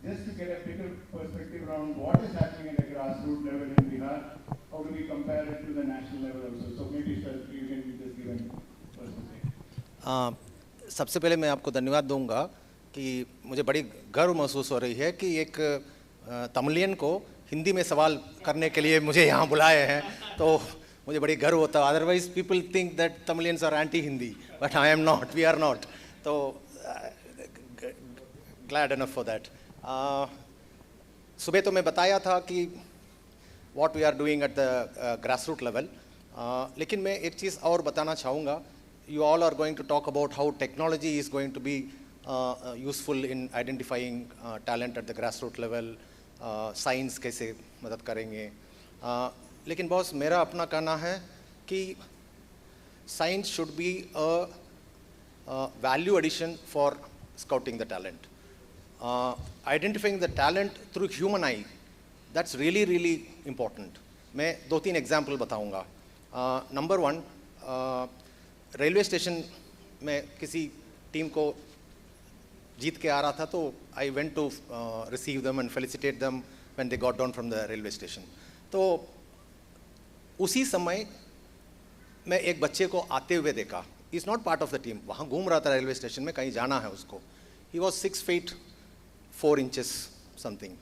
just to get a bigger perspective around what is happening at the grassroots level in Bihar, how do we compare it to the national level also? So maybe sir, you can just give an perspective. सबसे पहले मैं आपको धन्यवाद दूंगा कि मुझे बड़ी गर्व महसूस हो रही है कि एक तमिलियन को हिंदी में सवाल करने के लिए मुझे यहाँ बुलाए हैं, तो मुझे बड़ी गर्व होता है. Otherwise people think that Tamilians are anti Hindi, but I am not, we are not. तो ग्लैड इनफ फॉर दैट. सुबह तो मैं बताया था कि what we are doing at the grassroot level, लेकिन मैं एक चीज़ और बताना चाहूँगा. You all are going to talk about how technology is going to be useful in identifying talent at the grassroots level, science कैसे मदद करेंगे. लेकिन बॉस मेरा अपना कहना है कि science should be a value addition for scouting the talent. Identifying the talent through human eye, that's really really important. मैं 2-3 एग्जाम्पल बताऊंगा. नंबर 1, रेलवे स्टेशन में किसी टीम को जीत के आ रहा था, तो I went to receive them and felicitate them when they got down from the railway station. तो उसी समय मैं एक बच्चे को आते हुए देखा. He is not part of the team, वहाँ घूम रहा था रेलवे स्टेशन में, कहीं जाना है उसको. He was 6 feet 4 inches something.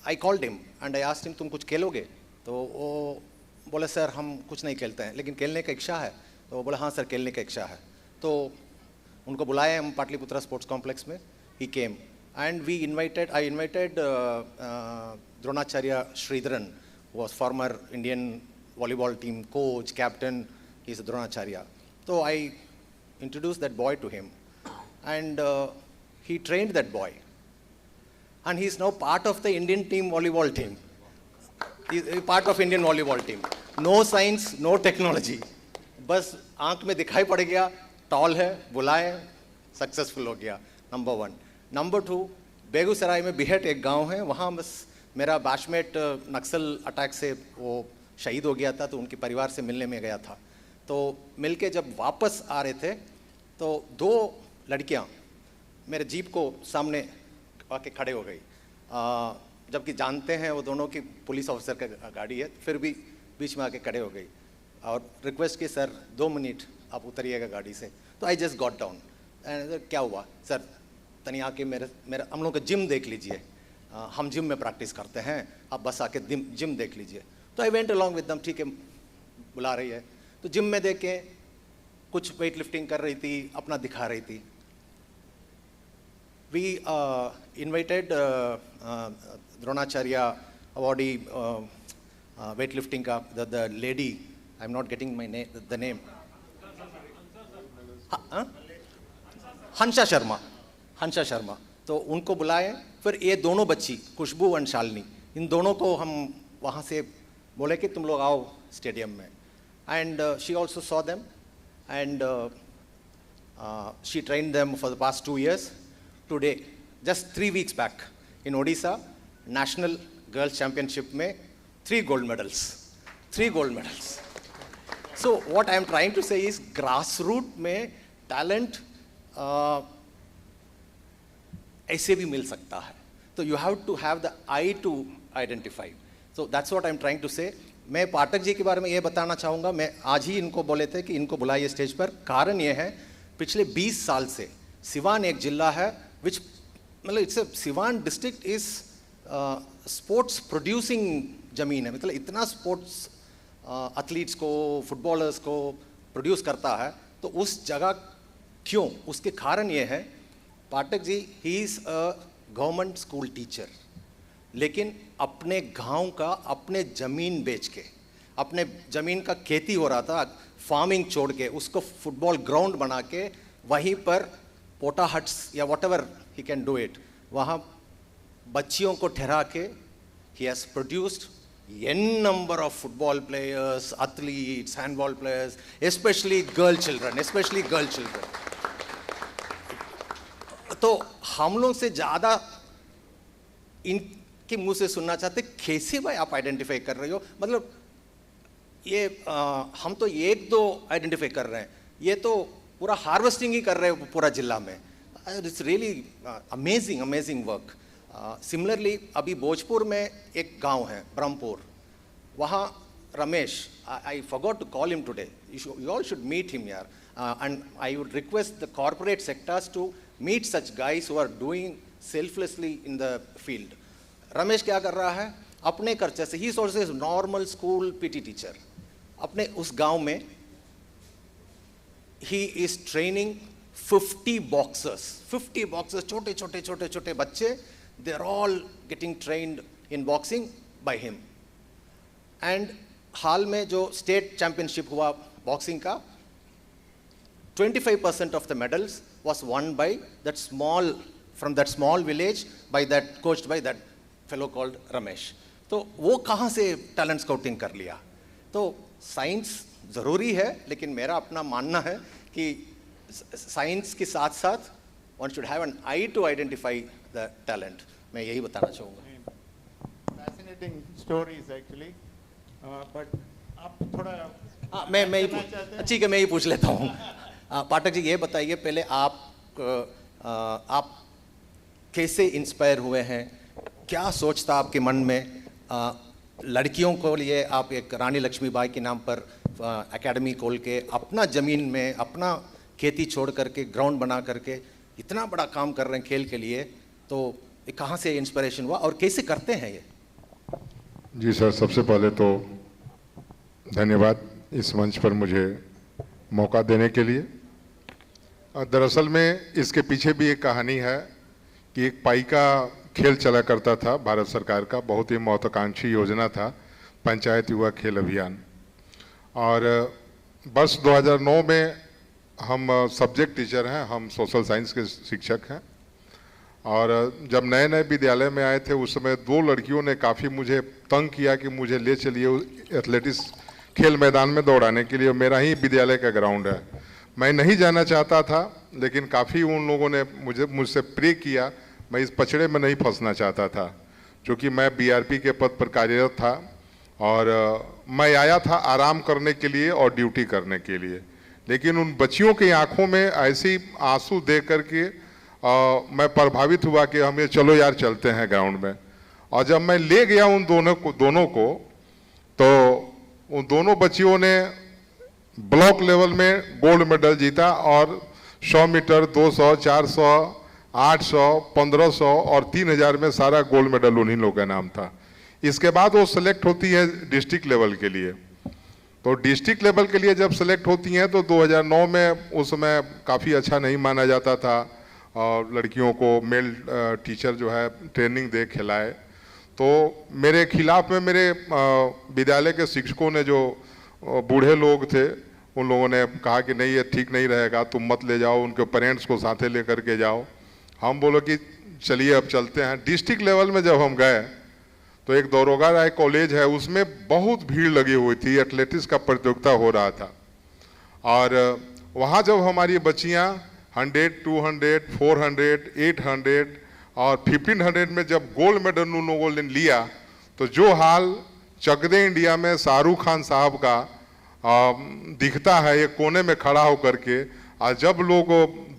I called him and I asked him, तुम कुछ खेलोगे? तो वो बोले सर हम कुछ नहीं खेलते हैं, लेकिन खेलने का इच्छा है. तो वो बोला हाँ सर खेलने का इच्छा है. तो उनको बुलाए हम पाटलिपुत्रा स्पोर्ट्स कॉम्प्लेक्स में. He came and I invited Dronacharya Sridharan, was former Indian volleyball team coach, captain. He is Dronacharya. तो I introduce that boy to him and he trained that boy and he is now part of the Indian team volleyball team. Part of Indian volleyball team. No science, no technology, बस आंख में दिखाई पड़ गया, toll है, बुलाए, successful हो गया. नंबर 1. नंबर 2, बेगूसराय में बिहट एक गांव है, वहाँ बस मेरा बैचमेट नक्सल अटैक से वो शहीद हो गया था, तो उनके परिवार से मिलने में गया था. तो मिलके जब वापस आ रहे थे तो 2 लड़कियाँ मेरे जीप को सामने आके खड़े हो गई, जबकि जानते हैं वो दोनों की पुलिस ऑफिसर का गाड़ी है, फिर भी बीच में आके खड़े हो गई और रिक्वेस्ट की सर 2 मिनट आप उतरिएगा गाड़ी से. तो I just got down and क्या हुआ सर, तनी आके मेरा हम लोग का जिम देख लीजिए, हम जिम में प्रैक्टिस करते हैं, आप बस आके जिम देख लीजिए. तो I went along with them. ठीक है, बुला रही है तो जिम में देख के कुछ वेट लिफ्टिंग कर रही थी, अपना दिखा रही थी. We invited Dronacharya awardee weight lifting का the lady, I'm not getting the name. Hansa Sharma. तो उनको बुलाए. फिर ये दोनों बच्ची खुशबू और शालिनी, इन दोनों को हम वहाँ से बोले कि तुम लोग आओ स्टेडियम में. And she also saw them and she trained them for the past 2 years. Today just 3 weeks back in Odisha national girls championship में 3 gold medals. So what I am trying to say is grassroots में talent ऐसे भी मिल सकता है. तो you have to have the eye to identify. So that's what I am trying to say. मैं पाठक जी के बारे में ये बताना चाहूँगा. मैं आज ही इनको बोले थे कि इनको बुलाइए स्टेज पर. कारण ये है, पिछले 20 साल से सिवान एक जिला है which मतलब Siwan district is sports producing ज़मीन है. मतलब इतना स्पोर्ट्स एथलीट्स को, फुटबॉलर्स को प्रोड्यूस करता है. तो उस जगह क्यों, उसके कारण ये है, Pathak ji he is a government school teacher, लेकिन अपने गांव का अपने ज़मीन बेच के, अपने ज़मीन का खेती हो रहा था, फार्मिंग छोड़ के उसको फुटबॉल ग्राउंड बना के वहीं पर पोटा हट्स या what ever he can do it, वहाँ बच्चियों को ठहरा के he has produced n number of football players, athletes, handball players, especially girl children. तो हम लोग से ज़्यादा इनके मुंह से सुनना चाहते, कैसे भाई आप आइडेंटिफाई कर रहे हो. मतलब ये हम तो 1-2 आइडेंटिफाई कर रहे हैं, ये तो पूरा हार्वेस्टिंग ही कर रहे हो पूरा जिला में. It's really amazing work. Similarly अभी भोजपुर में एक गांव है ब्रह्मपुर, वहाँ Ramesh, I forgot to call him today. You all should meet him here. And I would request the corporate sectors to meet such guys who are doing selflessly in the field. Ramesh क्या कर रहा है? अपने खर्चे से, he is also a normal school PT teacher. अपने उस गांव में he is training 50 boxers. 50 boxers, छोटे बच्चे, they are all getting trained in boxing by him. And हाल में जो स्टेट चैंपियनशिप हुआ बॉक्सिंग का, 25% of the medals was won by that small village by that, coached by that fellow called Ramesh. तो वो कहाँ से टैलेंट स्काउटिंग कर लिया? तो साइंस ज़रूरी है, लेकिन मेरा अपना मानना है कि साइंस के साथ साथ one should have an eye to identify the talent. मैं यही बताना चाहूँगा. Fascinating stories actually. बट आप थोड़ा मैं ठीक है, मैं ही पूछ लेता हूँ. पाठक जी, ये बताइए पहले आप कैसे इंस्पायर हुए हैं? क्या सोच था आपके मन में? लड़कियों को लिए आप एक रानी लक्ष्मीबाई के नाम पर एकेडमी खोल के अपना ज़मीन में अपना खेती छोड़ करके ग्राउंड बना करके इतना बड़ा काम कर रहे हैं खेल के लिए, तो कहाँ से इंस्पिरेशन हुआ और कैसे करते हैं ये? जी सर, सबसे पहले तो धन्यवाद इस मंच पर मुझे मौका देने के लिए. दरअसल में इसके पीछे भी एक कहानी है कि एक पाई का खेल चला करता था भारत सरकार का, बहुत ही महत्वाकांक्षी योजना था, पंचायत युवा खेल अभियान. और वर्ष 2009 में हम सब्जेक्ट टीचर हैं, हम सोशल साइंस के शिक्षक हैं. और जब नए नए विद्यालय में आए थे उस समय 2 लड़कियों ने काफ़ी मुझे तंग किया कि मुझे ले चलिए एथलेटिक्स खेल मैदान में दौड़ाने के लिए. मेरा ही विद्यालय का ग्राउंड है. मैं नहीं जाना चाहता था, लेकिन काफ़ी उन लोगों ने मुझसे प्रे किया. मैं इस पचड़े में नहीं फंसना चाहता था, क्योंकि मैं BRP के पद पर कार्यरत था और मैं आया था आराम करने के लिए और ड्यूटी करने के लिए. लेकिन उन बच्चियों की आंखों में ऐसी आंसू देख करके मैं प्रभावित हुआ कि हमें चलो यार चलते हैं ग्राउंड में. और जब मैं ले गया उन दोनों को तो उन दोनों बच्चियों ने ब्लॉक लेवल में गोल्ड मेडल जीता और 100 मीटर, 200, 400, 800, 1500 और 3000 में सारा गोल्ड मेडल उन्हीं लोगों का नाम था. इसके बाद वो सेलेक्ट होती है डिस्ट्रिक्ट लेवल के लिए. तो डिस्ट्रिक्ट लेवल के लिए जब सेलेक्ट होती हैं तो 2009 में उस समय काफ़ी अच्छा नहीं माना जाता था और लड़कियों को मेल टीचर जो है ट्रेनिंग दे खिलाए. तो मेरे खिलाफ में मेरे विद्यालय के शिक्षकों ने, जो बूढ़े लोग थे, उन लोगों ने कहा कि नहीं ये ठीक नहीं रहेगा, तुम मत ले जाओ, उनके पेरेंट्स को साथे लेकर के जाओ. हम बोलो कि चलिए अब चलते हैं. डिस्ट्रिक्ट लेवल में जब हम गए तो एक दरोगा राय कॉलेज है, उसमें बहुत भीड़ लगी हुई थी, एथलेटिक्स का प्रतियोगिता हो रहा था. और वहाँ जब हमारी बच्चियाँ 100, 200, 400, 800 और 1500 में जब गोल्ड मेडल उन लोगों ने लिया, तो जो हाल चक दे इंडिया में शाहरुख खान साहब का दिखता है एक कोने में खड़ा होकर के, और जब लोग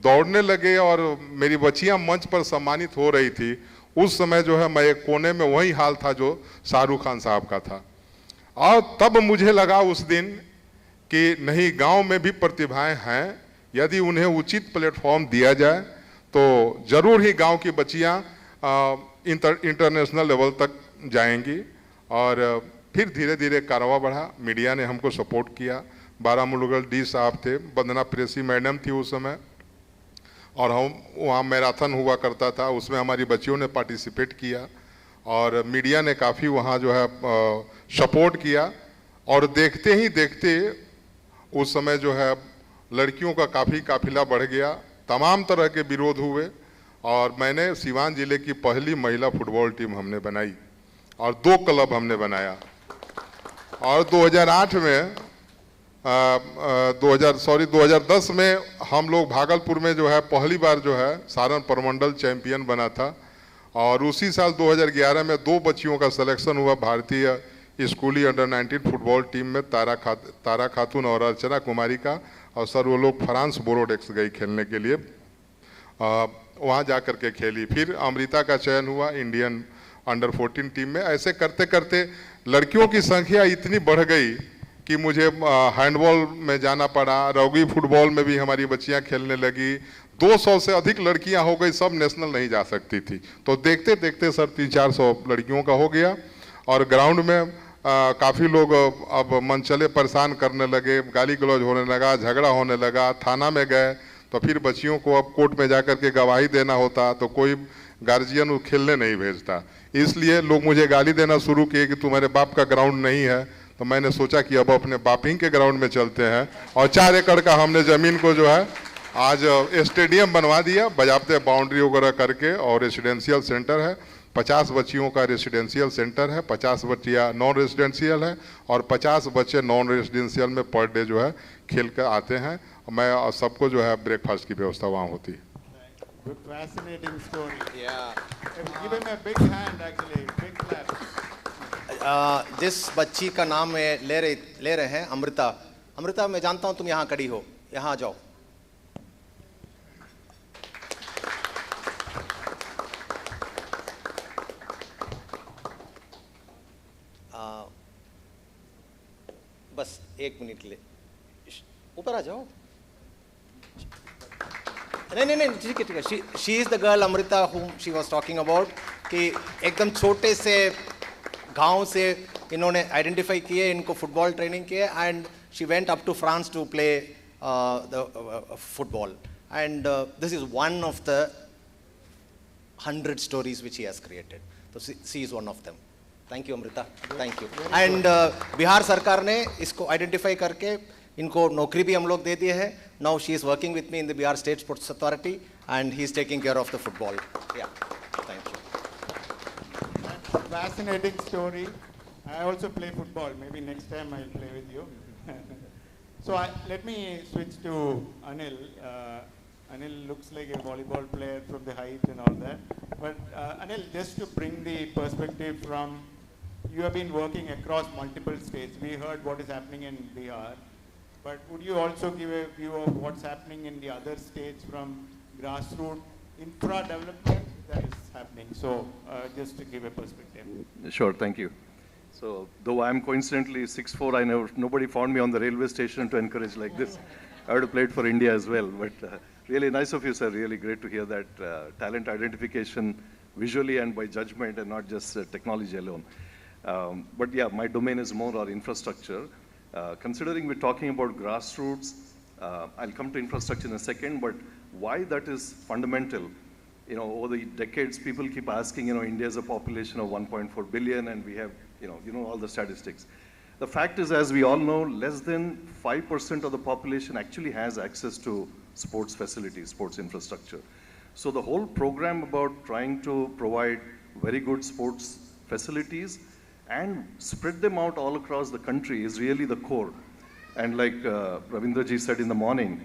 दौड़ने लगे और मेरी बच्चियां मंच पर सम्मानित हो रही थी, उस समय जो है मैं एक कोने में वही हाल था जो शाहरुख खान साहब का था. और तब मुझे लगा उस दिन कि नहीं, गांव में भी प्रतिभाएं हैं, यदि उन्हें उचित प्लेटफॉर्म दिया जाए तो जरूर ही गांव की बच्चियां इंटरनेशनल लेवल तक जाएंगी. और फिर धीरे धीरे कारवां बढ़ा, मीडिया ने हमको सपोर्ट किया. बारामुलगढ़ डी साहब थे, वंदना प्रेसी मैडम थी उस समय, और हम वहाँ मैराथन हुआ करता था, उसमें हमारी बच्चियों ने पार्टिसिपेट किया और मीडिया ने काफ़ी वहाँ जो है सपोर्ट किया. और देखते ही देखते उस समय जो है लड़कियों का काफ़ी काफिला बढ़ गया, तमाम तरह के विरोध हुए और मैंने सीवान जिले की पहली महिला फुटबॉल टीम हमने बनाई और 2 क्लब हमने बनाया. और 2008 में 2010 में हम लोग भागलपुर में जो है पहली बार जो है सारण प्रमंडल चैंपियन बना था. और उसी साल 2011 में 2 बच्चियों का सिलेक्शन हुआ भारतीय स्कूली अंडर-19 फुटबॉल टीम में, तारा खातून और अर्चना कुमारी का. और सर वो लोग फ्रांस बोरोडेक्स गई खेलने के लिए. वहाँ जा कर के खेली। फिर अमृता का चयन हुआ इंडियन अंडर 14 टीम में। ऐसे करते करते लड़कियों की संख्या इतनी बढ़ गई कि मुझे हैंडबॉल में जाना पड़ा, रग्बी फुटबॉल में भी हमारी बच्चियां खेलने लगी। 200 से अधिक लड़कियां हो गई, सब नेशनल नहीं जा सकती थी। तो देखते देखते सर 300-400 लड़कियों का हो गया। और ग्राउंड में काफ़ी लोग अब मनचले परेशान करने लगे, गाली गलौज होने लगा, झगड़ा होने लगा। थाना में गए तो फिर बच्चियों को अब कोर्ट में जाकर के गवाही देना होता, तो कोई गार्जियन खेलने नहीं भेजता। इसलिए लोग मुझे गाली देना शुरू किए कि तुम्हारे बाप का ग्राउंड नहीं है। तो मैंने सोचा कि अब अपने बापिंग के ग्राउंड में चलते हैं, और 4 एकड़ का हमने ज़मीन को जो है आज स्टेडियम बनवा दिया, बजाबते बाउंड्री वगैरह करके। और रेसिडेंशियल सेंटर है, 50 बच्चियों का रेसिडेंशियल सेंटर है, 50 बच्चियाँ नॉन रेसिडेंशियल है, और 50 बच्चे नॉन रेसिडेंशियल में पर डे जो है खेल कर आते हैं। मैं सबको जो है ब्रेकफास्ट की व्यवस्था वहाँ होती है। Good, fascinating story. Yeah. Give him a big hand, actually, big clap. जिस बच्ची का नाम ले रहे हैं अमृता। अमृता, मैं जानता हूं तुम यहाँ खड़ी हो, यहाँ आ जाओ। बस 1 मिनट ले, ऊपर आ जाओ। नहीं, ठीक है। She is the girl Amrita whom she was talking about, कि एकदम छोटे से गांव से इन्होंने आइडेंटिफाई किए, इनको फुटबॉल ट्रेनिंग किए, and she went up to France to play the football, and this is one of the 100 stories which he has created. तो she is one of them. Thank you Amrita, thank you. And Bihar सरकार ने इसको identify करके इनको नौकरी भी हम लोग दे दिए हैं। Now she is working with me in the Bihar state sports authority, and he is taking care of the football. Yeah, thank you. Fascinating story. I also play football. Maybe next time I'll play with you. So let me switch to Anil. Anil looks like a volleyball player from the height and all that. But Anil, just to bring the perspective from, you have been working across multiple states. We heard what is happening in Bihar. But would you also give a view of what's happening in the other states from grassroots infra development that is happening? So just to give a perspective. Sure, thank you. So though I'm coincidentally 6'4", nobody found me on the railway station to encourage like this. I would have played for India as well, but really nice of you, sir. Really great to hear that talent identification visually and by judgment and not just technology alone. But yeah, my domain is more our infrastructure. Considering we're talking about grassroots, I'll come to infrastructure in a second, but why that is fundamental. You know, over the decades, people keep asking, you know, India has a population of 1.4 billion and we have, you know all the statistics. The fact is, as we all know, less than 5% of the population actually has access to sports facilities, sports infrastructure. So the whole program about trying to provide very good sports facilities and spread them out all across the country is really the core. And like Ravindraji said in the morning,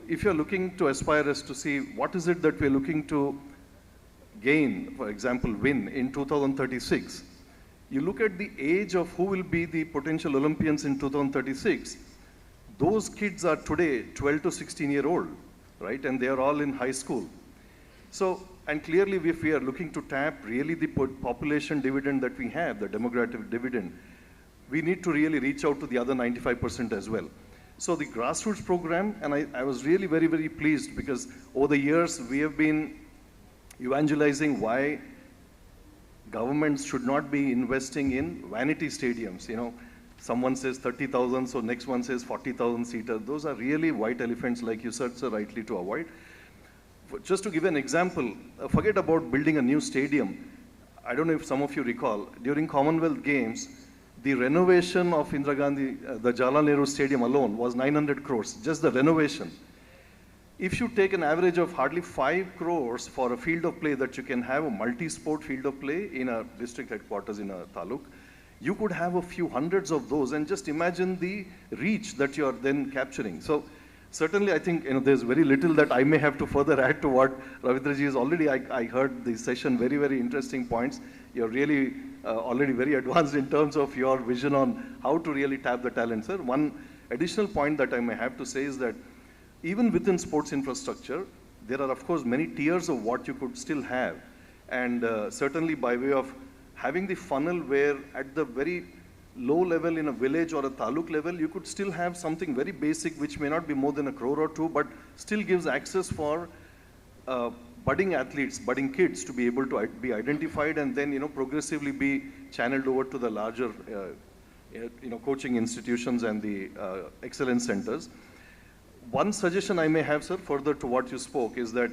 if you're looking to aspire as to see what is it that we're looking to gain, for example, win in 2036, you look at the age of who will be the potential Olympians in 2036, those kids are today 12 to 16-year-old, right? And they are all in high school. So, and clearly if we are looking to tap really the population dividend that we have, the demographic dividend, we need to really reach out to the other 95% as well. So the grassroots program, and I was really very, very pleased because over the years we have been evangelizing why governments should not be investing in vanity stadiums. You know, someone says 30,000, so next one says 40,000 seater. Those are really white elephants, like you said, sir, rightly to avoid. Just to give an example, forget about building a new stadium. I don't know if some of you recall, during Commonwealth Games, the renovation of Indira Gandhi, the Jawaharlal Nehru Stadium alone was 900 crores, just the renovation. If you take an average of hardly 5 crores for a field of play that you can have a multi-sport field of play in a district headquarters in a taluk, you could have a few hundreds of those, and just imagine the reach that you are then capturing. So certainly I think there's very little that I may have to further add to what Ravindraji is already, I heard the session, very, very interesting points. You're really already very advanced in terms of your vision on how to really tap the talent, sir. One additional point that I may have to say is that even within sports infrastructure, there are of course many tiers of what you could still have. And certainly by way of having the funnel where at the very low level in a village or a taluk level, you could still have something very basic which may not be more than 1 crore or 2, but still gives access for budding athletes, budding kids to be able to be identified and then, progressively be channeled over to the larger, coaching institutions and the excellence centers. One suggestion I may have, sir, further to what you spoke is that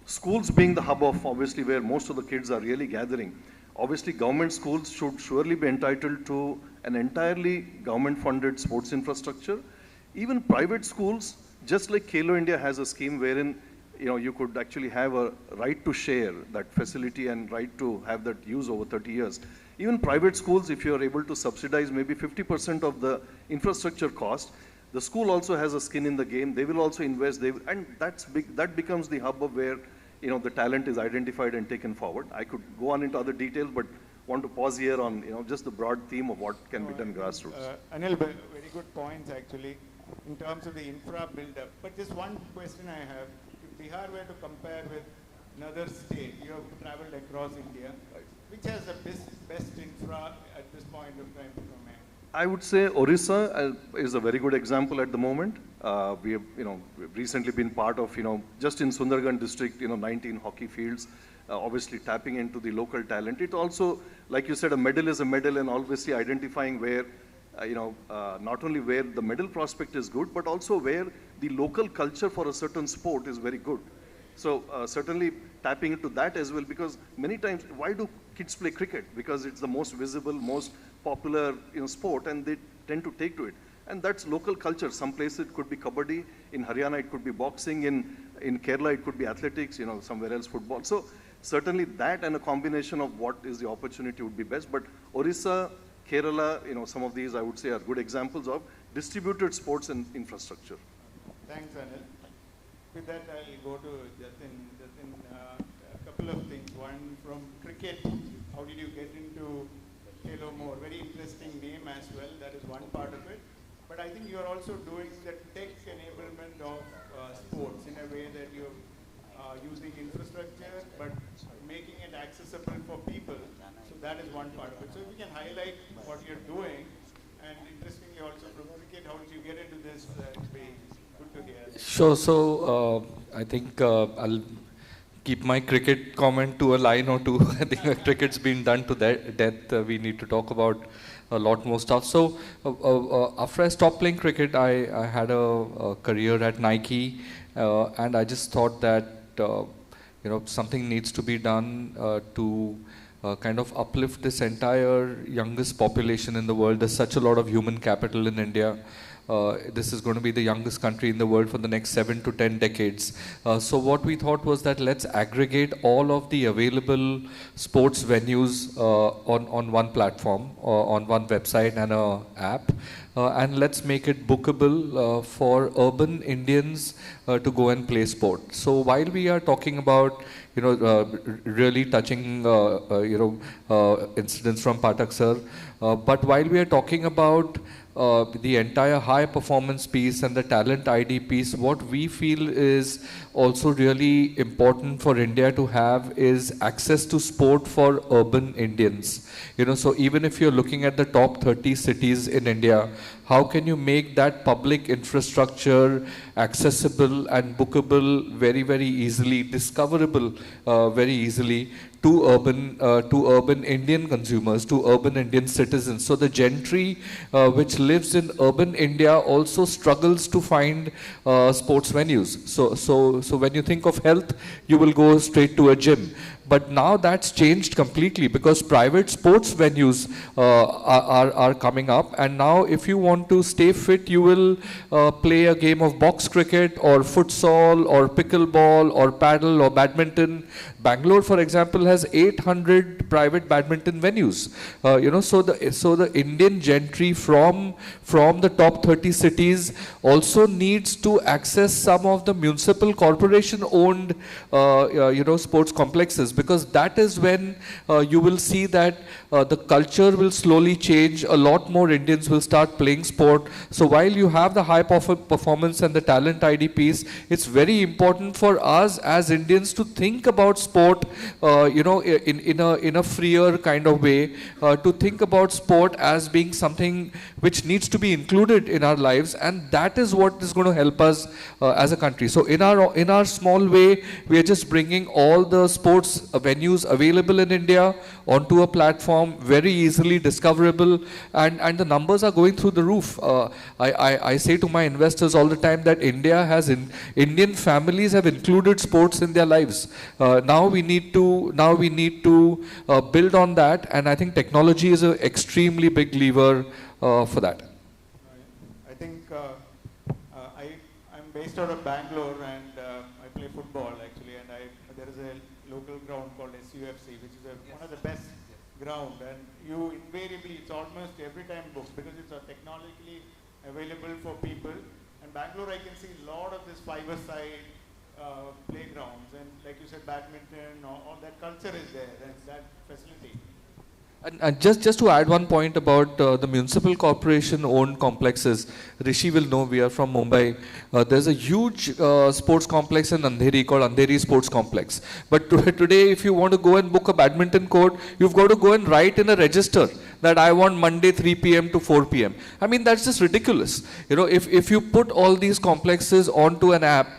schools being the hub of obviously where most of the kids are really gathering, obviously government schools should surely be entitled to an entirely government funded sports infrastructure. Even private schools, just like Khelo India has a scheme wherein you could actually have a right to share that facility and right to have that use over 30 years. Even private schools, if you are able to subsidize maybe 50% of the infrastructure cost, the school also has a skin in the game. They will also invest, and that's big. That becomes the hub of where the talent is identified and taken forward. I could go on into other details, but want to pause here on just the broad theme of what can be done grassroots. Anil, very good points actually in terms of the infra build-up. But just one question I have: if Bihar were to compare with another state, you have traveled across India, which has the best infra at this point of time from here? I would say Orissa is a very good example at the moment. We have, we've recently been part of, just in Sundargarh district, 19 hockey fields, obviously tapping into the local talent. It also, like you said, a medal is a medal, and obviously identifying where, not only where the medal prospect is good, but also where the local culture for a certain sport is very good. So certainly tapping into that as well, because many times, why do kids play cricket? Because it's the most visible, most popular sport, and they tend to take to it. And that's local culture. Some places it could be kabaddi, in Haryana it could be boxing, in Kerala it could be athletics, somewhere else football. So certainly that and a combination of what is the opportunity would be best. But Orissa, Kerala, some of these I would say are good examples of distributed sports and infrastructure. Thanks, Anil. With that, I'll go to Jatin. Jatin, a couple of things. One, from cricket, how did you get into Khelo More? Very interesting name as well. That is one part of it. But I think you are also doing the tech enablement of sports in a way that you're using infrastructure, but making it accessible for people. So that is one part of it. So if you can highlight what you're doing, and interestingly also from cricket, how did you get into this? It'd be good to hear. Sure. So I think I'll keep my cricket comment to a line or two. I think cricket's been done to death. We need to talk about a lot more stuff. So after I stopped playing cricket, I had a career at Nike, and I just thought that something needs to be done to kind of uplift this entire youngest population in the world. There's such a lot of human capital in India. This is going to be the youngest country in the world for the next 7 to 10 decades. So what we thought was that let's aggregate all of the available sports venues on one platform, on one website and an app, and let's make it bookable for urban Indians to go and play sport. So while we are talking about really touching incidents from Pathak sir, but while we are talking about the entire high performance piece and the talent ID piece, what we feel is also really important for India to have is access to sport for urban Indians. So even if you're looking at the top 30 cities in India, how can you make that public infrastructure accessible and bookable very, very easily, discoverable very easily to urban Indian consumers, to urban Indian citizens. So the gentry which lives in urban India also struggles to find sports venues. So when you think of health, you will go straight to a gym. But now that's changed completely because private sports venues are coming up, and now if you want to stay fit, you will play a game of box cricket or futsal or pickleball or paddle or badminton. Bangalore, for example, has 800 private badminton venues. So the Indian gentry from the top 30 cities also needs to access some of the municipal corporation owned sports complexes, because that is when you will see that the culture will slowly change. A lot more Indians will start playing sport. So while you have the high performance and the talent ID piece, it's very important for us as Indians to think about sport, in a freer kind of way, to think about sport as being something which needs to be included in our lives, and that is what is going to help us as a country. So in our small way, we are just bringing all the sports venues available in India onto a platform, very easily discoverable, and the numbers are going through the roof. I say to my investors all the time that Indian families have included sports in their lives. Now we need to build on that, and I think technology is an extremely big lever for that. I think I'm based out of Bangalore, and I play football actually, and there is a local ground called SUFC, which is one of the best ground, and you invariably, it's almost every time booked because it's technologically available for people. And Bangalore, I can see a lot of this five-a-side playgrounds, and like you said, badminton, all that culture is there, and that facility. And just to add one point about the municipal corporation owned complexes, Rishi will know, we are from Mumbai. There's a huge sports complex in Andheri called Andheri Sports Complex. But today, if you want to go and book a badminton court, you've got to go and write in a register that I want Monday 3 p.m. to 4 p.m. I mean, that's just ridiculous. If you put all these complexes onto an app,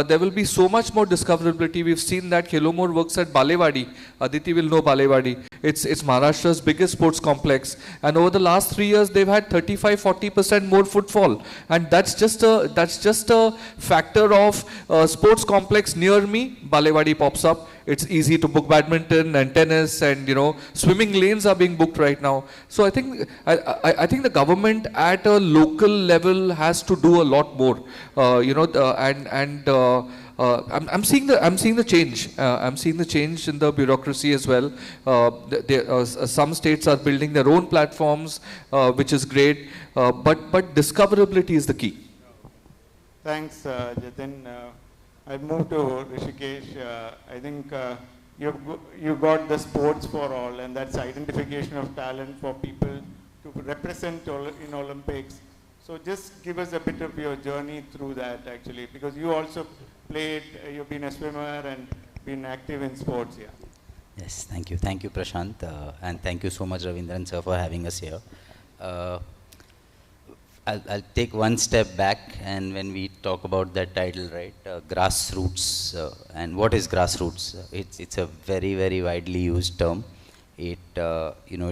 there will be so much more discoverability. We've seen that Khelomore works at Balewadi. Aditi will know Balewadi. It's Maharashtra's biggest sports complex, and over the last 3 years they've had 35-40% more footfall, and that's just a factor of sports complex near me. Balewadi pops up. It's easy to book badminton and tennis, and swimming lanes are being booked right now. So I think the government at a local level has to do a lot more. I'm seeing the change. I'm seeing the change in the bureaucracy as well. Some states are building their own platforms, which is great. But discoverability is the key. Thanks, Jatin. I'll move to Rishikesh. I think you got the sports for all, and that's identification of talent for people to represent in Olympics. So just give us a bit of your journey through that, actually, because you also played, you've been a swimmer and been active in sports, yeah. Yes, thank you. Thank you, Prashant. And thank you so much, Ravindran sir, for having us here. I'll take one step back, and when we talk about that title, right, grassroots, and what is grassroots? It's a very, very widely used term. It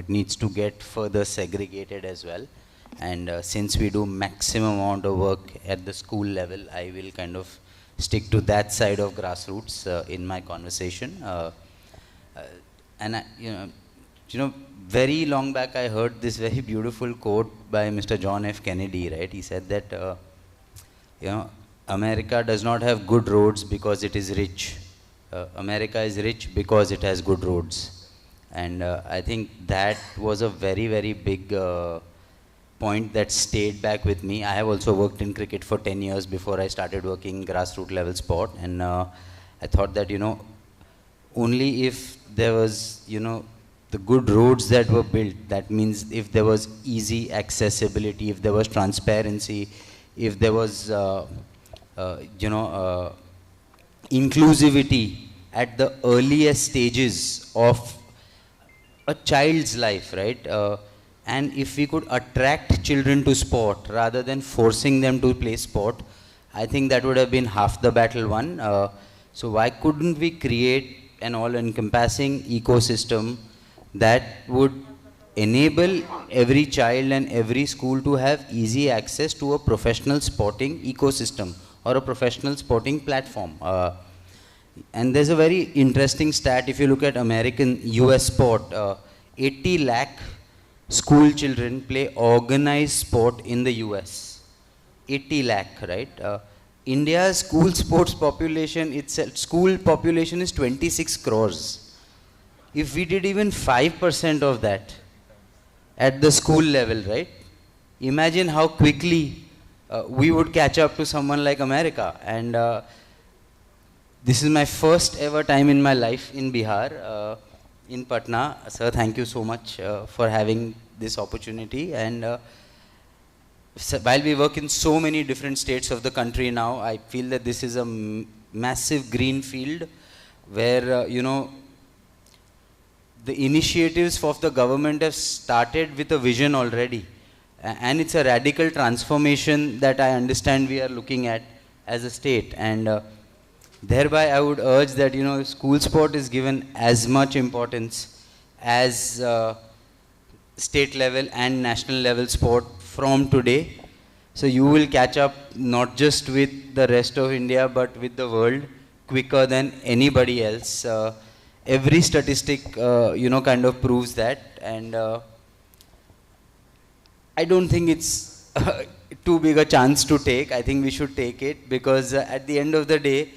needs to get further segregated as well. And since we do maximum amount of work at the school level, I will kind of stick to that side of grassroots in my conversation. Very long back I heard this very beautiful quote by Mr. John F. Kennedy, right? He said that, America does not have good roads because it is rich. America is rich because it has good roads. And I think that was a very, very big point that stayed back with me. I have also worked in cricket for 10 years before I started working grassroots level sport. And I thought that, only if there was, the good roads that were built, that means if there was easy accessibility, if there was transparency, if there was, inclusivity at the earliest stages of a child's life, right? And if we could attract children to sport rather than forcing them to play sport, I think that would have been half the battle won. So why couldn't we create an all-encompassing ecosystem that would enable every child and every school to have easy access to a professional sporting ecosystem or a professional sporting platform? And there's a very interesting stat. If you look at American US sport, 80 lakh school children play organized sport in the US. 80 lakh, right? India's school sports population itself, school population is 26 crores. If we did even 5% of that at the school level, right? Imagine how quickly we would catch up to someone like America. And This is my first ever time in my life in Bihar, in Patna. Sir, thank you so much for having this opportunity. And so while we work in so many different states of the country now, I feel that this is a massive green field where, you know, the initiatives of the government have started with a vision already. And it's a radical transformation that I understand we are looking at as a state. And thereby I would urge that, you know, school sport is given as much importance as state level and national level sport from today. So you will catch up not just with the rest of India, but with the world quicker than anybody else. Every statistic, you know, kind of proves that. And I don't think it's too big a chance to take. I think we should take it because at the end of the day,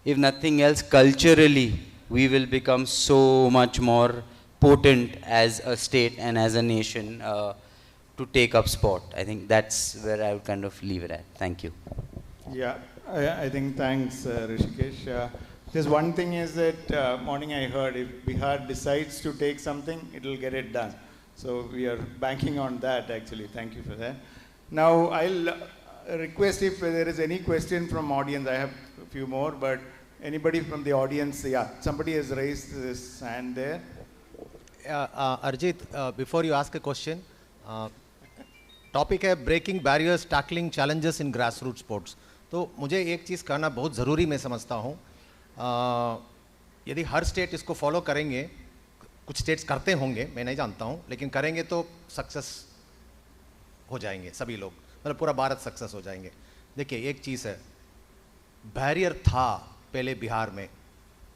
if nothing else, culturally, we will become so much more potent as a state and as a nation to take up sport. I think that's where I would kind of leave it at. Thank you. Yeah, I think thanks, Rishikesh. Just one thing is that morning I heard if Bihar decides to take something, it will get it done. So we are banking on that actually. Thank you for that. Now I'll request if there is any question from audience. I have a few more, but anybody from the audience? Yeah, somebody has raised this hand there. Arjit, before you ask a question, topic है breaking barriers tackling challenges in grassroot sports. तो मुझे एक चीज़ कहना बहुत ज़रूरी मैं समझता हूँ. यदि हर स्टेट इसको फॉलो करेंगे, कुछ स्टेट्स करते होंगे, मैं नहीं जानता हूँ, लेकिन करेंगे तो सक्सेस हो जाएंगे सभी लोग, मतलब पूरा भारत सक्सेस हो जाएंगे. देखिए एक चीज़ है, बैरियर था पहले बिहार में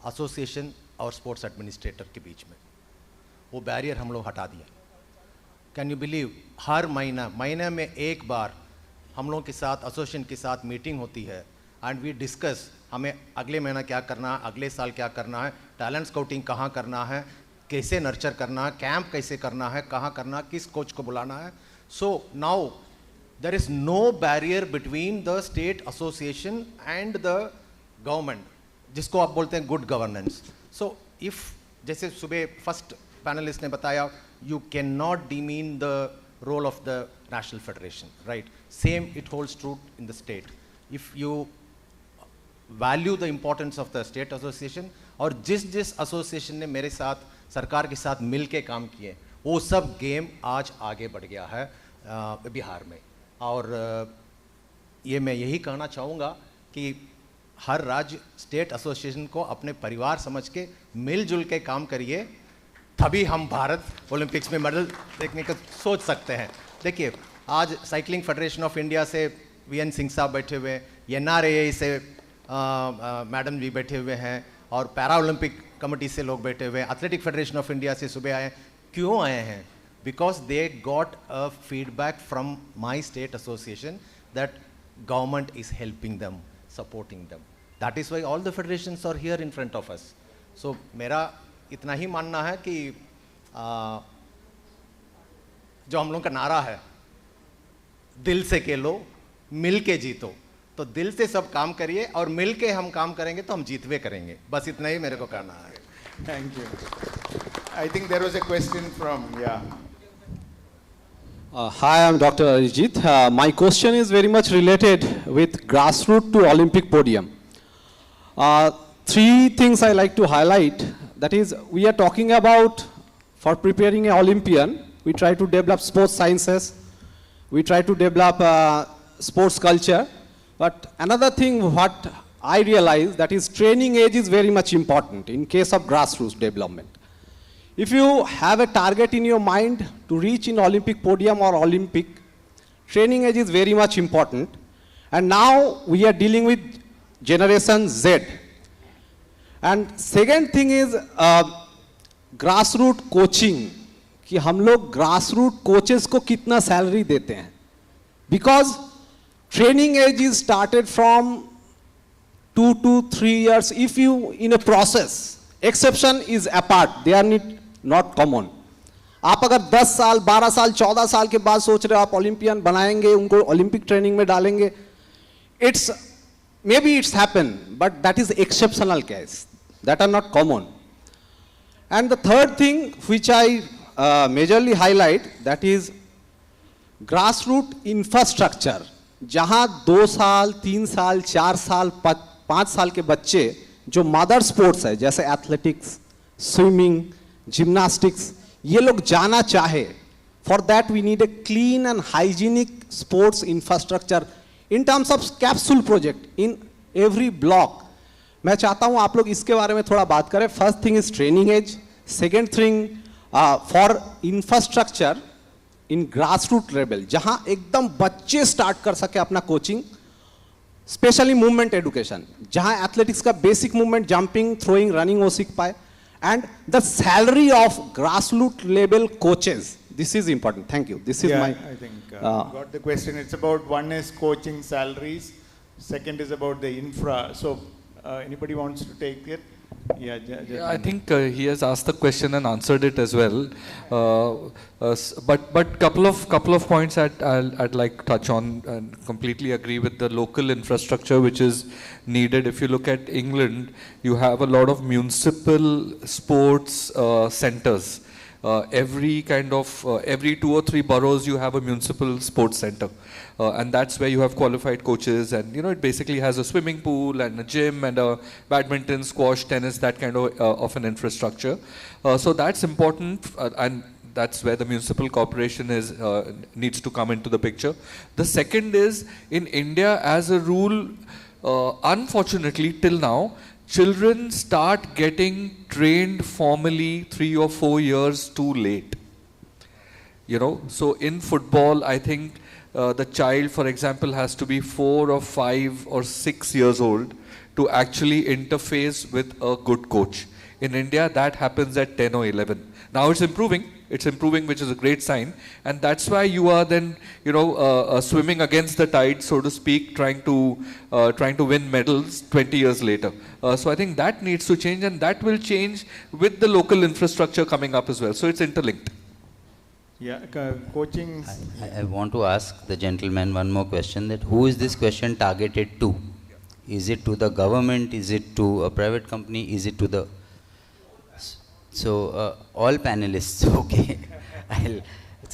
एसोसिएशन और स्पोर्ट्स एडमिनिस्ट्रेटर के बीच में, वो बैरियर हम लोग हटा दिया. कैन यू बिलीव, हर महीने में एक बार हम लोगों के साथ एसोसिएशन के साथ मीटिंग होती है एंड वी डिस्कस हमें अगले महीना क्या करना है, अगले साल क्या करना है, टैलेंट स्काउटिंग कहाँ करना है, कैसे नर्चर करना है, कैंप कैसे करना है, कहाँ करना है, किस कोच को बुलाना है. So now there is no barrier between the state association and the government, जिसको आप बोलते हैं गुड गवर्नेंस. सो इफ़ जैसे सुबह फर्स्ट पैनलिस्ट ने बताया, you cannot demean the role of the national federation, right? Same it holds true in the state. If you value the importance of the state association, और जिस association ने मेरे साथ सरकार के साथ मिल के काम किए, वो सब गेम आज आगे बढ़ गया है बिहार में. और ये मैं यही कहना चाहूँगा कि हर राज्य स्टेट एसोसिएशन को अपने परिवार समझ के मिलजुल के काम करिए, तभी हम भारत ओलंपिक्स में मेडल देखने का सोच सकते हैं. देखिए आज साइकिलिंग फेडरेशन ऑफ इंडिया से वीएन सिंह साहब बैठे हुए हैं, एनआरएआई से मैडम जी बैठे हुए हैं, और पैरा ओलंपिक कमेटी से लोग बैठे हुए हैं, एथलेटिक फेडरेशन ऑफ इंडिया से सुबह आए. क्यों आए हैं? Because they got a feedback from my state association that government is helping them, supporting them. That is why all the federations are here in front of us. So मेरा इतना ही मानना है कि जो हम लोग का नारा है, दिल से खेलो मिल के जीतो, तो दिल से सब काम करिए और मिल के हम काम करेंगे तो हम जीतवे करेंगे. बस इतना ही मेरे को करना है. Thank you. I think there was a question from Hi, I'm Dr. Arijit. My question is very much related with grassroots to Olympic podium. Three things I like to highlight. That is, we are talking about, for preparing an Olympian, we try to develop sports sciences, we try to develop sports culture. But another thing what I realize, that is training age is very much important in case of grassroots development. If you have a target in your mind to reach in Olympic podium or Olympic, training age is very much important. And now we are dealing with Generation Z. And second thing is grassroots coaching, कि हम लोग grassroots coaches को कितना salary देते हैं. Because training age is started from 2 to 3 years. If you in a process, exception is apart, they are not common. आप अगर 10 साल 12 साल 14 साल के बाद सोच रहे हो आप ओलंपियन बनाएंगे, उनको ओलंपिक ट्रेनिंग में डालेंगे, it's maybe it's happened, but that is exceptional case. That are not common. And the third thing which I majorly highlight, that is grassroots infrastructure. जहाँ 2 साल, 3 साल, 4 साल, 5 साल के बच्चे जो मदर स्पोर्ट्स है, जैसे एथलेटिक्स, स्विमिंग, जिम्नास्टिक्स, ये लोग जाना चाहे, for that we need a clean and hygienic sports infrastructure in terms of capsule project in every block. मैं चाहता हूँ आप लोग इसके बारे में थोड़ा बात करें. First thing is training age, second thing for infrastructure in grass root level, जहाँ एकदम बच्चे स्टार्ट कर सके अपना कोचिंग, स्पेशली मूवमेंट एडुकेशन, जहाँ एथलेटिक्स का basic movement, jumping, throwing, running वो सीख पाए, and the salary of grass root level coaches. This is important. Thank you. This is my. I think got the question. It's about, one is coaching salaries, second is about the infra. So anybody wants to take it? Yeah, I think he has asked the question and answered it as well. But couple of points I'd like to touch on, and completely agree with the local infrastructure which is needed. If you look at England, you have a lot of municipal sports centers. Every 2 or 3 boroughs you have a municipal sports center, and that's where you have qualified coaches, and it basically has a swimming pool and a gym and a badminton, squash, tennis, that kind of an infrastructure. So that's important, and that's where the municipal corporation needs to come into the picture. The second is, in India as a rule, unfortunately till now, children start getting trained formally 3 or 4 years too late. So in football, I think the child, for example, has to be 4 or 5 or 6 years old to actually interface with a good coach. In India, that happens at 10 or 11. Now it's improving, which is a great sign, and that's why you are then, swimming against the tide, so to speak, trying to win medals 20 years later. So I think that needs to change, and that will change with the local infrastructure coming up as well. So it's interlinked. Yeah, coaching. I want to ask the gentleman one more question, that who is this question targeted to? Is it to the government? Is it to a private company? Is it to the... So all panelists, okay.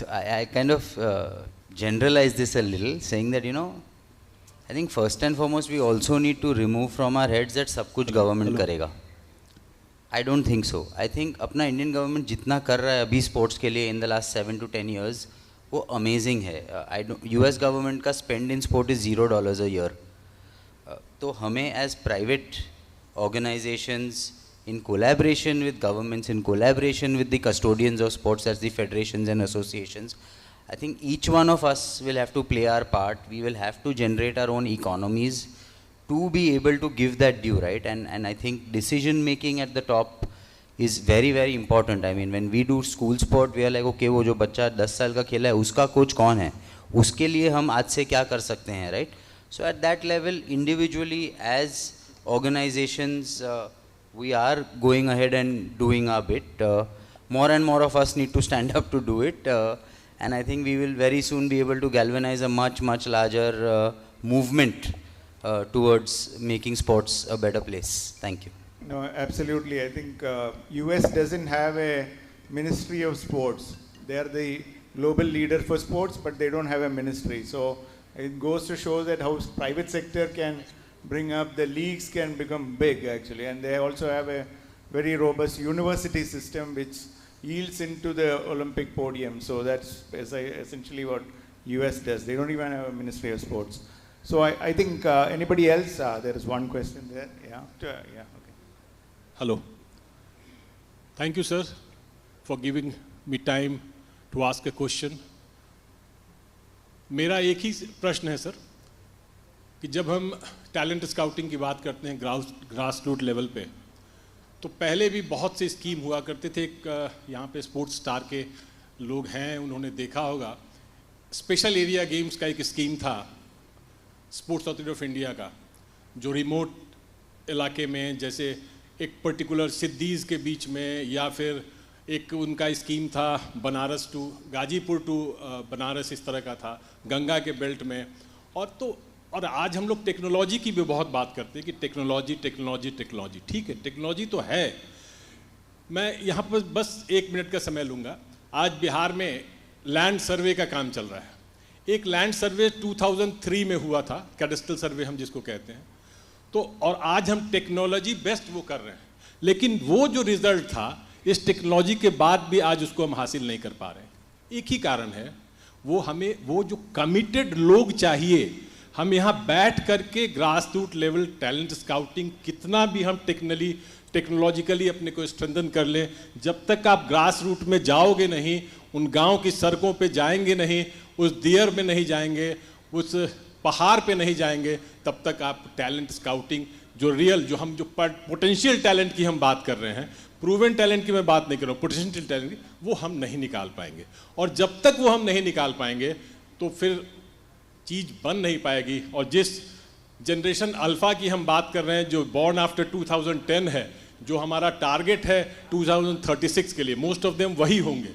I kind of generalize this a little, saying that, I think first and foremost we also need to remove from our heads that सब कुछ government करेगा. I don't think so. I think अपना Indian government जितना कर रहा है अभी sports के लिए in the last 7 to 10 years, वो amazing है. US government का spend in sport is $0 a year. तो हमें as private organizations, in collaboration with governments, in collaboration with the custodians of sports, as the federations and associations, I think each one of us will have to play our part. We will have to generate our own economies to be able to give that due, right? And I think decision making at the top is very, very important. I mean, when we do school sport, we are like, okay, वो जो बच्चा 10 साल का खेला है, उसका coach कौन है? उसके लिए हम आज से क्या कर सकते हैं, right? So at that level, individually, as organizations, we are going ahead and doing our bit. More and more of us need to stand up to do it. And I think we will very soon be able to galvanize a much, much larger movement towards making sports a better place. Thank you. No, absolutely. I think US doesn't have a Ministry of Sports. They are the global leader for sports, but they don't have a ministry. So it goes to show that how private sector can bring up, the leagues can become big actually, and they also have a very robust university system which yields into the Olympic podium. So that's essentially what US does. They don't even have a Ministry of Sports. So I think anybody else? There is one question there. Yeah. Okay. Hello. Thank you, sir, for giving me time to ask a question. मेरा एक ही प्रश्न है sir, कि जब हम talent scouting की बात करते हैं ग्रास रूट लेवल पे, तो पहले भी बहुत से स्कीम हुआ करते थे. एक यहाँ पे स्पोर्ट्स स्टार के लोग हैं, उन्होंने देखा होगा, स्पेशल एरिया गेम्स का एक स्कीम था स्पोर्ट्स अथॉरिटी ऑफ इंडिया का, जो रिमोट इलाके में, जैसे एक पर्टिकुलर सिद्धीज़ के बीच में, या फिर एक उनका स्कीम था बनारस टू गाजीपुर टू बनारस, इस तरह का था, गंगा के बेल्ट में. और तो और आज हम लोग टेक्नोलॉजी की भी बहुत बात करते हैं कि टेक्नोलॉजी टेक्नोलॉजी टेक्नोलॉजी, ठीक है टेक्नोलॉजी तो है। मैं यहाँ पर बस 1 मिनट का समय लूँगा। आज बिहार में लैंड सर्वे का काम चल रहा है। एक लैंड सर्वे 2003 में हुआ था, कैडेस्ट्रल सर्वे हम जिसको कहते हैं, तो और आज हम टेक्नोलॉजी बेस्ट वो कर रहे हैं, लेकिन वो जो रिजल्ट था इस टेक्नोलॉजी के बाद भी आज उसको हम हासिल नहीं कर पा रहे हैं। एक ही कारण है, वो हमें वो जो कमिटेड लोग चाहिए। हम यहाँ बैठ करके grass root level talent scouting कितना भी हम टेक्नोलॉजिकली अपने को स्ट्रेंथन कर लें, जब तक आप ग्रास रूट में जाओगे नहीं, उन गांव की सड़कों पे जाएंगे नहीं, उस दियर में नहीं जाएंगे, उस पहाड़ पे नहीं जाएंगे, तब तक आप टैलेंट स्काउटिंग जो रियल जो पोटेंशियल टैलेंट की हम बात कर रहे हैं, प्रूवन टैलेंट की मैं बात नहीं कर रहा हूँ, पोटेंशियल टैलेंट की, वो हम नहीं निकाल पाएंगे। और जब तक वो हम नहीं निकाल पाएंगे तो फिर चीज़ बन नहीं पाएगी। और जिस जनरेशन अल्फ़ा की हम बात कर रहे हैं जो बॉर्न आफ्टर 2010 है, जो हमारा टारगेट है 2036 के लिए, मोस्ट ऑफ देम वही होंगे,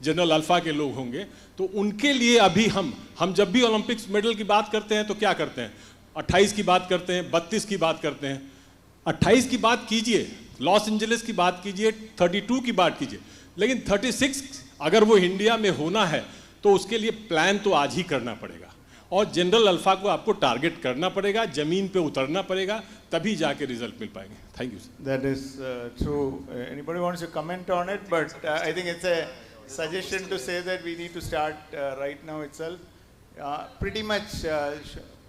जनरल अल्फ़ा के लोग होंगे। तो उनके लिए अभी हम जब भी ओलंपिक्स मेडल की बात करते हैं तो क्या करते हैं, 28 की बात करते हैं, 32 की बात करते हैं। 28 की बात कीजिए, लॉस एंजलिस की बात कीजिए, 32 की बात कीजिए, लेकिन 36 अगर वो इंडिया में होना है तो उसके लिए प्लान तो आज ही करना पड़ेगा और जनरल अल्फा को आपको टारगेट करना पड़ेगा, जमीन पे उतरना पड़ेगा, तभी जाके रिजल्ट मिल पाएंगे। Thank you sir. That is true. Anybody wants to comment on it? But I think it's a suggestion to say that we need to start right now itself. Pretty much,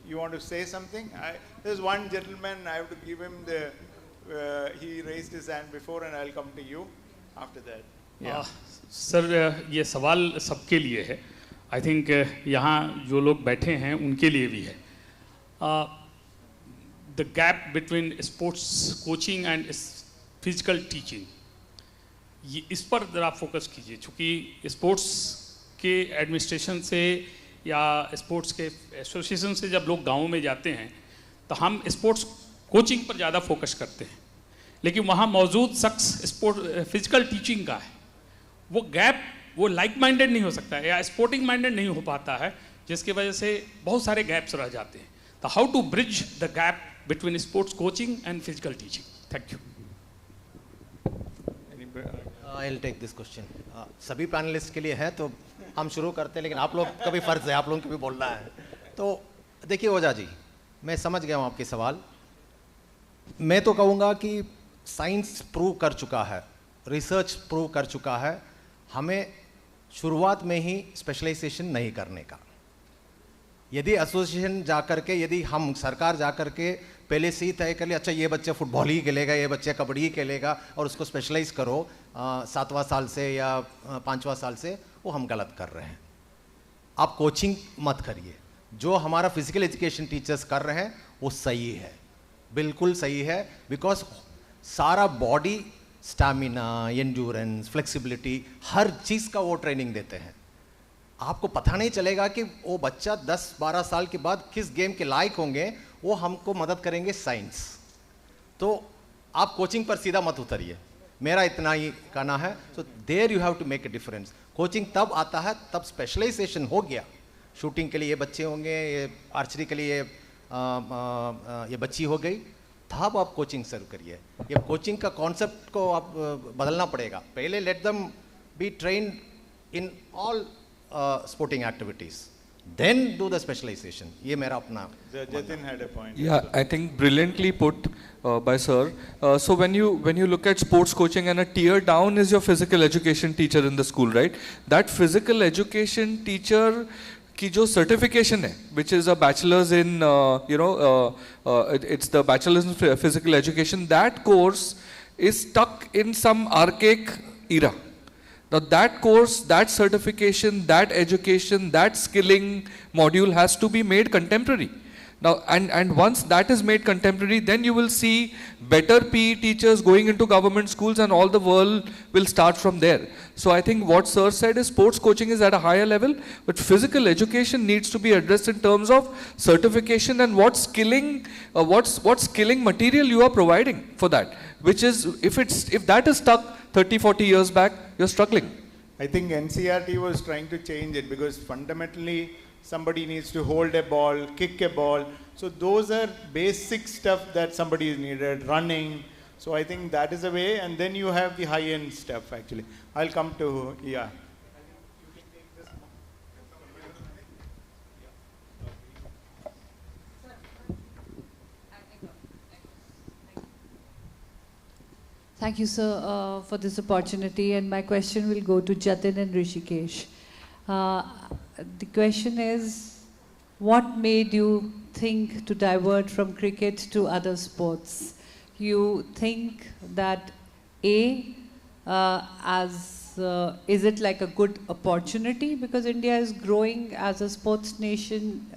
you want to say something? There's one gentleman, I have to give him the, he raised his hand before and I'll come to you after that. Yeah. Sir ये सवाल सबके लिए है। I think यहाँ जो लोग बैठे हैं उनके लिए भी है। The gap between sports coaching and physical teaching, ये इस पर ज़रा फोकस कीजिए, चूँकि स्पोर्ट्स के एडमिनिस्ट्रेशन से या स्पोर्ट्स के एसोसिएशन से जब लोग गाँव में जाते हैं तो हम स्पोर्ट्स कोचिंग पर ज़्यादा फोकस करते हैं, लेकिन वहाँ मौजूद शख्स स्पोर्ट फिजिकल टीचिंग का है। वो गैप वो लाइक माइंडेड नहीं हो सकता है या स्पोर्टिंग माइंडेड नहीं हो पाता है, जिसकी वजह से बहुत सारे गैप्स रह जाते हैं। तो how to bridge the gap between sports coaching and physical teaching? Thank you. I will take this question. सभी पैनलिस्ट के लिए है तो हम शुरू करते हैं, लेकिन आप लोग का भी फ़र्ज़ है, आप लोगों को भी बोलना है। तो देखिए ओझा जी, मैं समझ गया हूँ आपके सवाल। मैं तो कहूँगा कि साइंस प्रूव कर चुका है, रिसर्च प्रूव कर चुका है, हमें शुरुआत में ही स्पेशलाइजेशन नहीं करने का। यदि एसोसिएशन जा कर के, यदि हम सरकार जा कर के पहले से ही तय कर ले, अच्छा ये बच्चा फुटबॉल ही खेलेगा, ये बच्चा कबड्डी ही खेलेगा और उसको स्पेशलाइज करो 7वां साल से या 5वां साल से, वो हम गलत कर रहे हैं। आप कोचिंग मत करिए, जो हमारा फिजिकल एजुकेशन टीचर्स कर रहे हैं वो सही है, बिल्कुल सही है। बिकॉज सारा बॉडी स्टैमिना, एंड्योरेंस, फ्लेक्सिबिलिटी, हर चीज़ का वो ट्रेनिंग देते हैं। आपको पता नहीं चलेगा कि वो बच्चा 10-12 साल के बाद किस गेम के लायक होंगे, वो हमको मदद करेंगे साइंस। तो आप कोचिंग पर सीधा मत उतरिए, मेरा इतना ही कहना है। So there you have to make a difference. Coaching तब आता है तब स्पेशलाइजेशन हो गया, शूटिंग के लिए ये बच्चे होंगे, ये आर्चरी के लिए ये बच्ची हो गई, तब आप कोचिंग शुरू करिए। ये कोचिंग का कॉन्सेप्ट को आप बदलना पड़ेगा। पहले let them be trained in all sporting activities, then do the specialization. ये मेरा अपना। Jatin had a point. Yeah, I think brilliantly put by sir. So when you look at sports coaching, and a tier down is your physical education teacher in the school, right? That physical education teacher की जो certification है, which is a bachelor's in it's the bachelor's in physical education, that course is stuck in some archaic era. Now that course, that certification, that education, that skilling module has to be made contemporary. Now, and once that is made contemporary, then you will see better PE teachers going into government schools, and all the world will start from there. So I think what sir said is sports coaching is at a higher level, but physical education needs to be addressed in terms of certification and what skilling material you are providing for that. Which is, if that is stuck 30-40 years back, you're struggling. I think NCRT was trying to change it, because fundamentally somebody needs to hold a ball, kick a ball, So those are basic stuff that somebody is needed, running. So I think that is a way, and then you have the high-end stuff actually. I'll come to, yeah. Thank you, sir, for this opportunity. And my question will go to Jatin and Rishikesh. The question is, what made you think to divert from cricket to other sports? You think that is it like a good opportunity because India is growing as a sports nation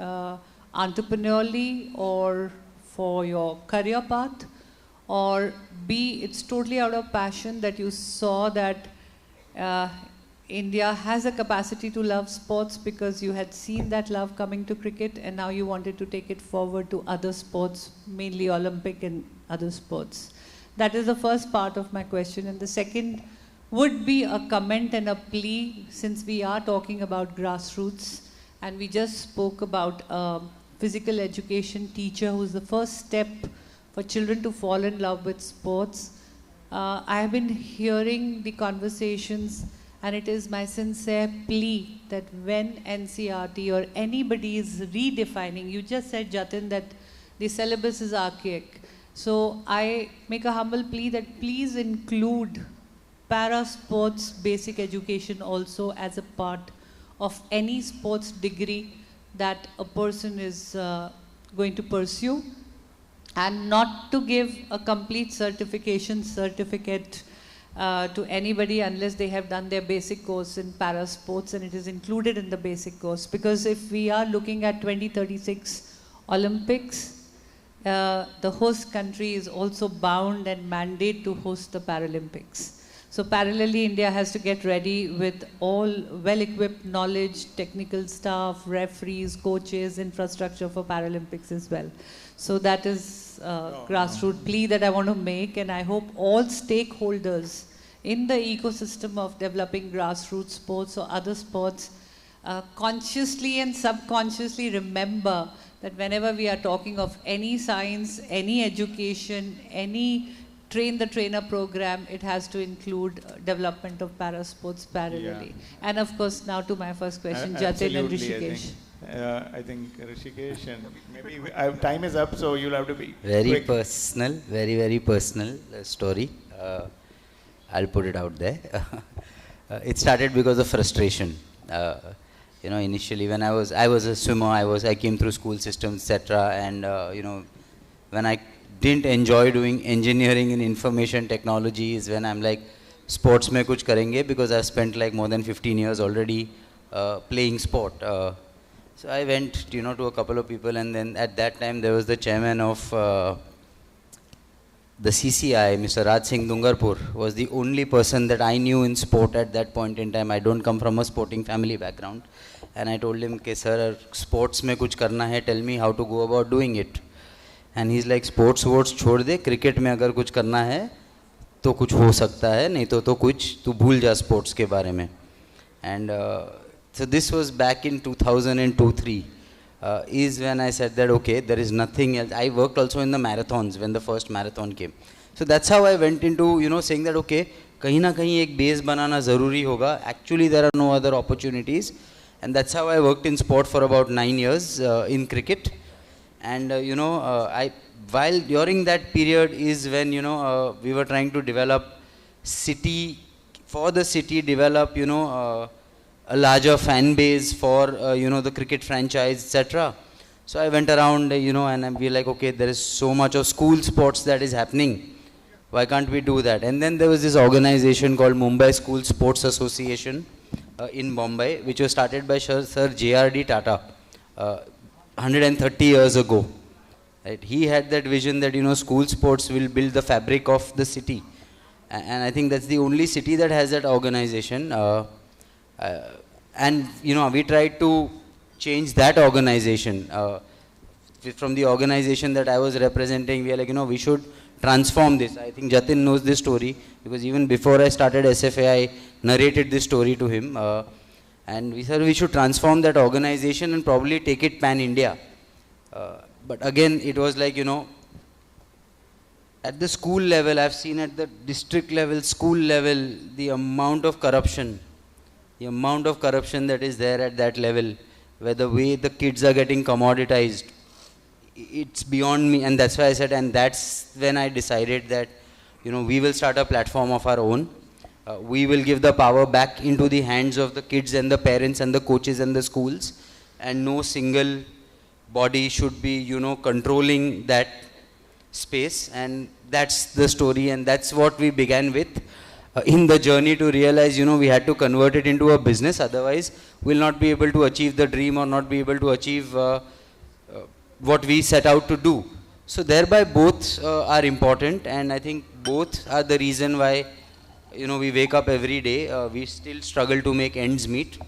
entrepreneurially or for your career path? Or B, it's totally out of passion that you saw that India has a capacity to love sports because you had seen that love coming to cricket and now you wanted to take it forward to other sports, mainly Olympic and other sports. That is the first part of my question. And the second would be a comment and a plea, since we are talking about grassroots and we just spoke about a physical education teacher who's the first step for children to fall in love with sports. I have been hearing the conversations, and it is my sincere plea that when NCERT or anybody is redefining, you just said, Jatin, that the syllabus is archaic. So I make a humble plea that please include para sports basic education also as a part of any sports degree that a person is going to pursue, and not to give a complete certificate to anybody unless they have done their basic course in para sports and it is included in the basic course. Because if we are looking at 2036 Olympics, the host country is also bound and mandate to host the Paralympics. So parallelly, India has to get ready with all well-equipped knowledge, technical staff, referees, coaches, infrastructure for Paralympics as well. So that is a grassroots plea that I want to make, and I hope all stakeholders in the ecosystem of developing grassroots sports or other sports consciously and subconsciously remember that whenever we are talking of any science, any education, any train the trainer program, it has to include development of para sports parallelly. Yeah. And of course, now to my first question, Jatin and Rishikesh. I think Rishikesh, and maybe time is up, so you'll have to be very quick. Personal, very personal story. I'll put it out there. It started because of frustration. You know, initially when I was a swimmer, I came through school systems, etc. And you know, when I didn't enjoy doing engineering and information technology is when I'm like, sports mein kuch karenge, because I spent like more than 15 years already playing sport. So I went, you know, to a couple of people, and then at that time there was the chairman of the CCI, Mr. Raj Singh Dungarpur, was the only person that I knew in sport at that point in time. I don't come from a sporting family background. And I told him, okay, sir, sports mein kuch karna hai, tell me how to go about doing it. And he's like, sports छोड़ दे, cricket में अगर कुछ करना है तो कुछ हो सकता है, नहीं तो कुछ तू भूल जा sports के बारे में. And so this was back in 2002-03 is when I said that okay, there is nothing else. I worked also in the marathons when the first marathon came. So that's how I went into, you know, saying that okay, कहीं ना कहीं एक base बनाना ज़रूरी होगा. Actually there are no other opportunities, and that's how I worked in sport for about 9 years in cricket. And you know, while during that period is when, you know, we were trying to develop develop, you know, a larger fan base for, you know, the cricket franchise, etc. So I went around, you know, and we like, okay, there is so much of school sports that is happening. Why can't we do that? And then there was this organization called Mumbai School Sports Association in Bombay, which was started by Sir J.R.D. Tata. 130 years ago, right? He had that vision that, you know, school sports will build the fabric of the city, and I think that's the only city that has that organization. And you know, we tried to change that organization. From the organization that I was representing, we are like, you know, we should transform this. I think Jatin knows this story because even before I started SFA, I narrated this story to him. And we said we should transform that organization and probably take it pan-India. But again, it was like, you know, at the school level, I've seen at the district level, school level, the amount of corruption that is there at that level, where the way the kids are getting commoditized, it's beyond me. And that's why I said, and that's when I decided that, you know, we will start a platform of our own. We will give the power back into the hands of the kids and the parents and the coaches and the schools, and no single body should be, you know, controlling that space. And that's the story, and that's what we began with in the journey to realize, you know, we had to convert it into a business, otherwise we'll not be able to achieve the dream or not be able to achieve what we set out to do. So thereby both are important, and I think both are the reason why, you know, we wake up every day. We still struggle to make ends meet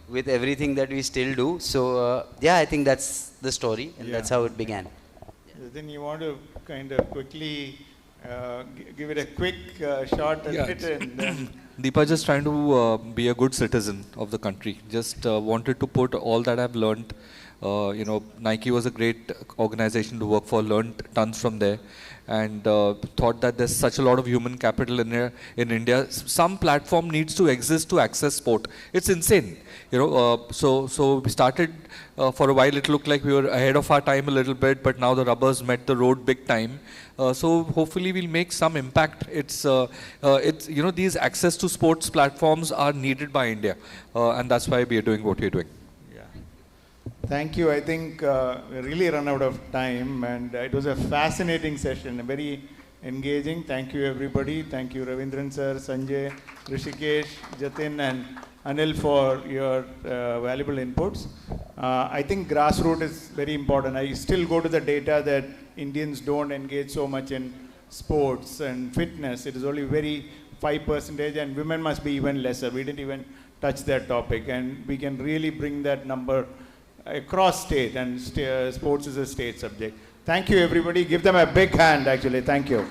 with everything that we still do. So yeah, I think that's the story, and that's how it began. Then you want to kind of quickly give it a quick shot at it, and then Deepa, just trying to be a good citizen of the country. Just wanted to put all that I've learned. You know, Nike was a great organization to work for, learned tons from there, and thought that there's such a lot of human capital in India. Some platform needs to exist to access sport. It's insane. You know, so we started, for a while it looked like we were ahead of our time a little bit, but now the rubbers met the road big time. So hopefully we'll make some impact. It's you know, these access to sports platforms are needed by India, and that's why we are doing what we're doing. thank you. I think we really run out of time, and it was a fascinating session, very engaging. Thank you, everybody. Thank you, Ravindran sir, Sanjay, Rishikesh, Jatin, and Anil for your valuable inputs. I think grassroots is very important. I still go to the data that Indians don't engage so much in sports and fitness. It is only very 5%, and women must be even lesser. We didn't even touch that topic, and we can really bring that number across state, and sports is a state subject. Thank you, everybody. Give them a big hand, actually. Thank you.